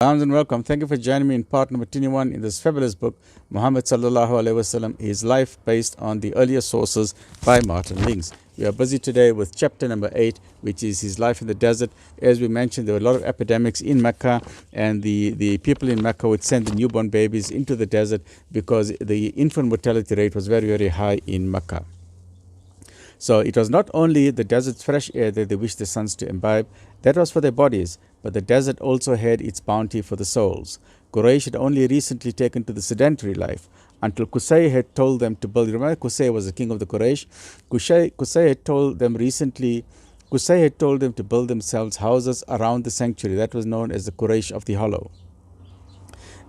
Salams and welcome. Thank you for joining me in part number 21 in this fabulous book, Muhammad Sal'lal'laa'hu Wasallam, his life based on the earlier sources by Martin Lings. We are busy today with chapter number 8, which is his life in the desert. As we mentioned, there were a lot of epidemics in Mecca, and the people in Mecca would send the newborn babies into the desert because the infant mortality rate was very, very high in Mecca. So it was not only the desert's fresh air that they wished the sons to imbibe, that was for their bodies, but the desert also had its bounty for the souls. Quraysh had only recently taken to the sedentary life until Qusay had told them to build. Remember, Qusay was the king of the Quraysh. Qusay had told them recently. Qusay had told them to build themselves houses around the sanctuary. That was known as the Quraysh of the Hollow.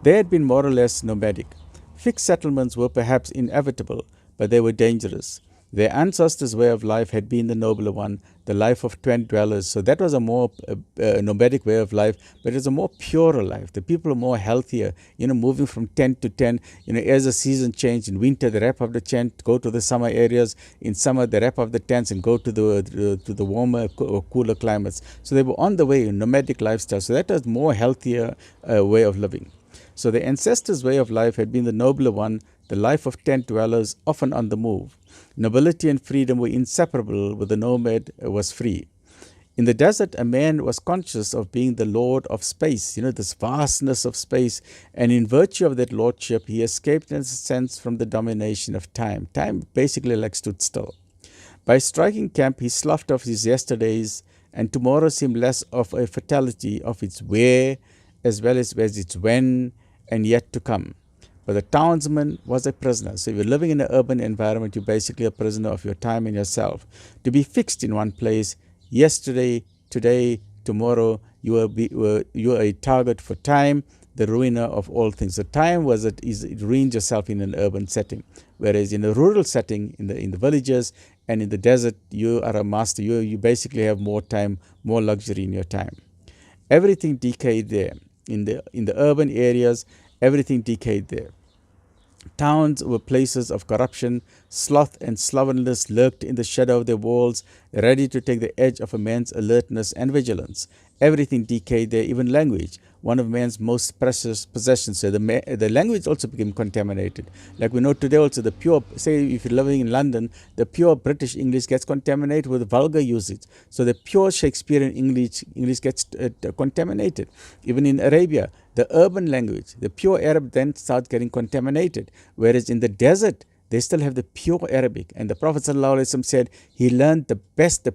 They had been more or less nomadic. Fixed settlements were perhaps inevitable, but they were dangerous. Their ancestors' way of life had been the nobler one, the life of tent dwellers. So that was a more nomadic way of life, but it was a more purer life. The people are more healthier, moving from tent to tent. As the season changed, in winter they wrap up the tent, go to the summer areas. In summer they wrap up the tents and go to the warmer or cooler climates. So they were on the way, nomadic lifestyle. So that was more healthier way of living. So the ancestors' way of life had been the nobler one, the life of tent dwellers, often on the move. Nobility and freedom were inseparable, but the nomad was free. In the desert, a man was conscious of being the lord of space, this vastness of space, and in virtue of that lordship, he escaped in a sense from the domination of time. Time basically stood still. By striking camp, he sloughed off his yesterdays, and tomorrow seemed less of a fatality of its where as well as its when and yet to come. But the townsman was a prisoner. So if you're living in an urban environment, you're basically a prisoner of your time and yourself. To be fixed in one place, yesterday, today, tomorrow, you are a target for time, the ruiner of all things. So time it ruins yourself in an urban setting. Whereas in a rural setting, in the villages and in the desert, you are a master. You basically have more time, more luxury in your time. Everything decayed there. In the urban areas, everything decayed there. Towns were places of corruption. Sloth and slovenliness lurked in the shadow of their walls, ready to take the edge of a man's alertness and vigilance. Everything decayed there, even language, one of man's most precious possessions. So the language also became contaminated. Like we know today also, the pure, say if you're living in London, the pure British English gets contaminated with vulgar usage. So the pure Shakespearean English gets contaminated. Even in Arabia, the urban language, the pure Arab then starts getting contaminated. Whereas in the desert, they still have the pure Arabic. And the Prophet ﷺ said he learned the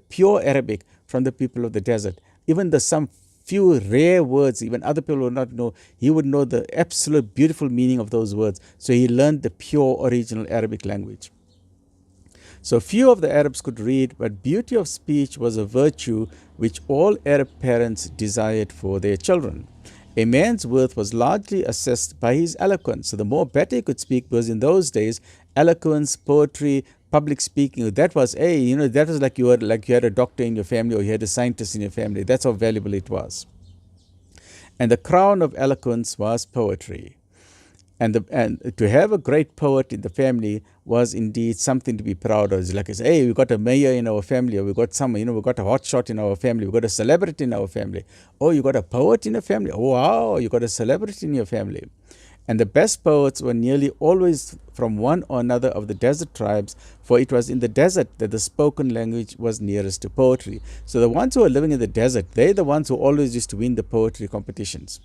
pure Arabic from the people of the desert. Even some few rare words, even other people would not know, he would know the absolute beautiful meaning of those words. So he learned the pure original Arabic language. So few of the Arabs could read, but beauty of speech was a virtue which all Arab parents desired for their children. A man's worth was largely assessed by his eloquence. So the more better he could speak, because in those days, eloquence, poetry, public speaking, that was that was like you had a doctor in your family or you had a scientist in your family. That's how valuable it was. And the crown of eloquence was poetry. And to have a great poet in the family was indeed something to be proud of. It's like I say, hey, we got a mayor in our family, or we got we got a hotshot in our family, we got a celebrity in our family. Oh, you got a poet in your family. Oh, wow, you got a celebrity in your family. And the best poets were nearly always from one or another of the desert tribes, for it was in the desert that the spoken language was nearest to poetry. So the ones who are living in the desert, they're the ones who always used to win the poetry competitions.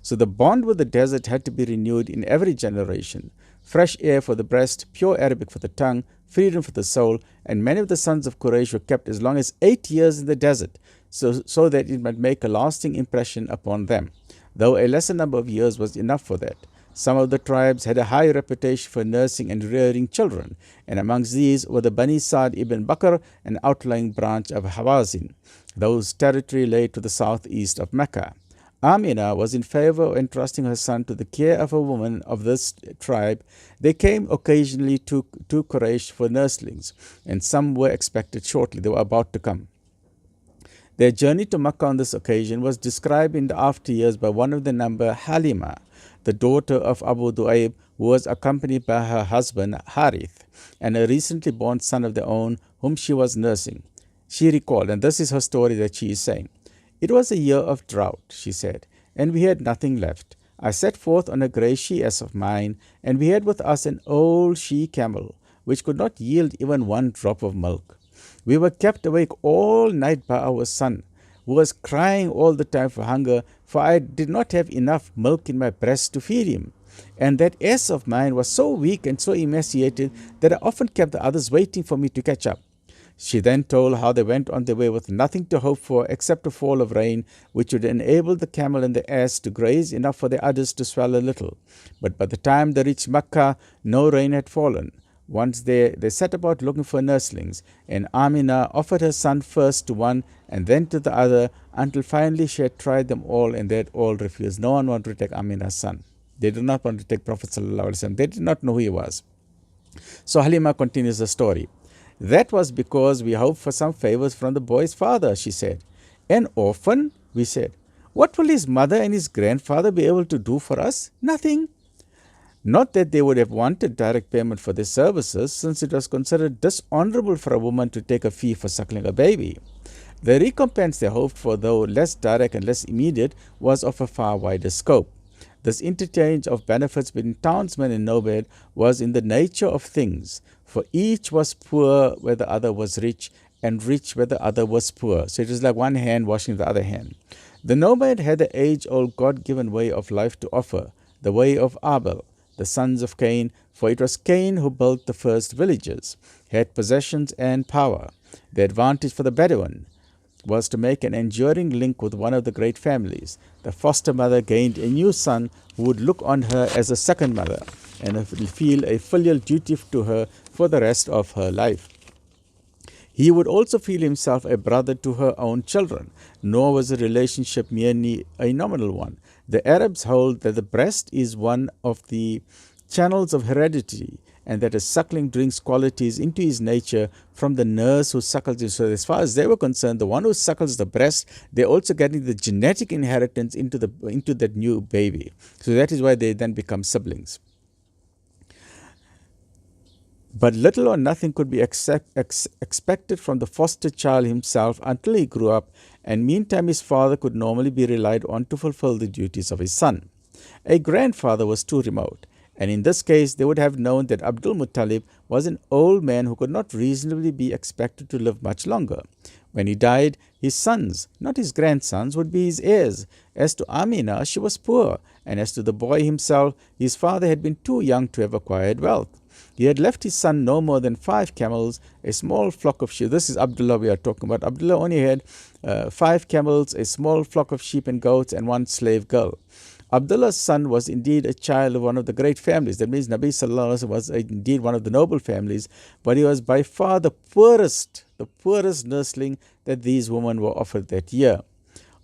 So the bond with the desert had to be renewed in every generation. Fresh air for the breast, pure Arabic for the tongue, freedom for the soul, and many of the sons of Quraysh were kept as long as 8 years in the desert, so that it might make a lasting impression upon them, though a lesser number of years was enough for that. Some of the tribes had a high reputation for nursing and rearing children, and amongst these were the Bani Sa'd ibn Bakr, an outlying branch of Hawazin, whose territory lay to the southeast of Mecca. Amina was in favor of entrusting her son to the care of a woman of this tribe. They came occasionally to Quraysh for nurslings, and some were expected shortly. They were about to come. Their journey to Makkah on this occasion was described in the after years by one of the number, Halima, the daughter of Abu Du'ayb, who was accompanied by her husband Harith and a recently born son of their own, whom she was nursing. She recalled, and this is her story that she is saying, "It was a year of drought," she said, and we had nothing left. I set forth on a grey she-ass of mine, and we had with us an old she-camel, which could not yield even one drop of milk. We were kept awake all night by our son, who was crying all the time for hunger, for I did not have enough milk in my breast to feed him. And that ass of mine was so weak and so emaciated that I often kept the others waiting for me to catch up. She then told how they went on their way with nothing to hope for except a fall of rain, which would enable the camel and the ass to graze enough for the others to swallow a little. But by the time they reached Makkah, no rain had fallen. Once there, they set about looking for nurslings, and Amina offered her son first to one and then to the other, until finally she had tried them all, and they had all refused. No one wanted to take Amina's son. They did not want to take Prophet ﷺ. They did not know who he was. So Halima continues the story. That was because we hoped for some favors from the boy's father, she said. An orphan? We said. What will his mother and his grandfather be able to do for us? Nothing. Not that they would have wanted direct payment for their services, since it was considered dishonorable for a woman to take a fee for suckling a baby. The recompense they hoped for, though less direct and less immediate, was of a far wider scope. This interchange of benefits between townsman and nomad was in the nature of things, for each was poor where the other was rich, and rich where the other was poor. So it was like one hand washing the other hand. The nomad had the age-old God-given way of life to offer, the way of Abel, the sons of Cain, for it was Cain who built the first villages, had possessions and power. The advantage for the Bedouin was to make an enduring link with one of the great families. The foster mother gained a new son who would look on her as a second mother and feel a filial duty to her for the rest of her life. He would also feel himself a brother to her own children, nor was the relationship merely a nominal one. The Arabs hold that the breast is one of the channels of heredity, and that a suckling brings qualities into his nature from the nurse who suckles him. So as far as they were concerned, the one who suckles the breast, they're also getting the genetic inheritance into that new baby. So that is why they then become siblings. But little or nothing could be expected from the foster child himself until he grew up, and meantime his father could normally be relied on to fulfill the duties of his son. A grandfather was too remote, and in this case they would have known that Abdul Muttalib was an old man who could not reasonably be expected to live much longer. When he died, his sons, not his grandsons, would be his heirs. As to Amina, she was poor, and as to the boy himself, his father had been too young to have acquired wealth. He had left his son no more than 5 camels, a small flock of sheep. This is Abdullah we are talking about. Abdullah only had 5 camels, a small flock of sheep and goats, and 1 slave girl. Abdullah's son was indeed a child of one of the great families. That means Nabi Sallallahu Alaihi Wasallam was indeed one of the noble families, but he was by far the poorest nursling that these women were offered that year.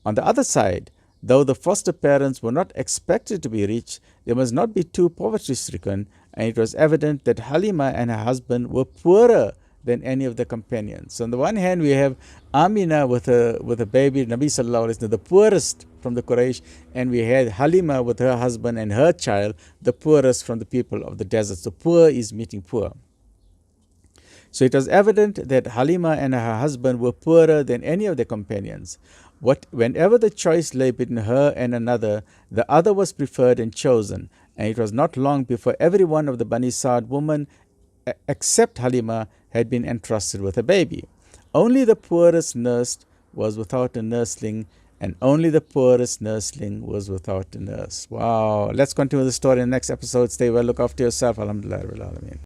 On the other side, though the foster parents were not expected to be rich, they must not be too poverty-stricken, and it was evident that Halima and her husband were poorer than any of the companions. So on the one hand, we have Amina with a baby, Nabi Sallallahu Alaihi Wasallam, the poorest from the Quraysh, and we had Halima with her husband and her child, the poorest from the people of the desert. So poor is meeting poor. So it was evident that Halima and her husband were poorer than any of their companions. Whenever the choice lay between her and another, the other was preferred and chosen, and it was not long before every one of the Bani Sa'd women, except Halima, had been entrusted with a baby. Only the poorest nursed was without a nursling, and only the poorest nursling was without a nurse. Wow. Let's continue the story in the next episode. Stay well, look after yourself. Alhamdulillah, Rabb-al-Aa'la'meen.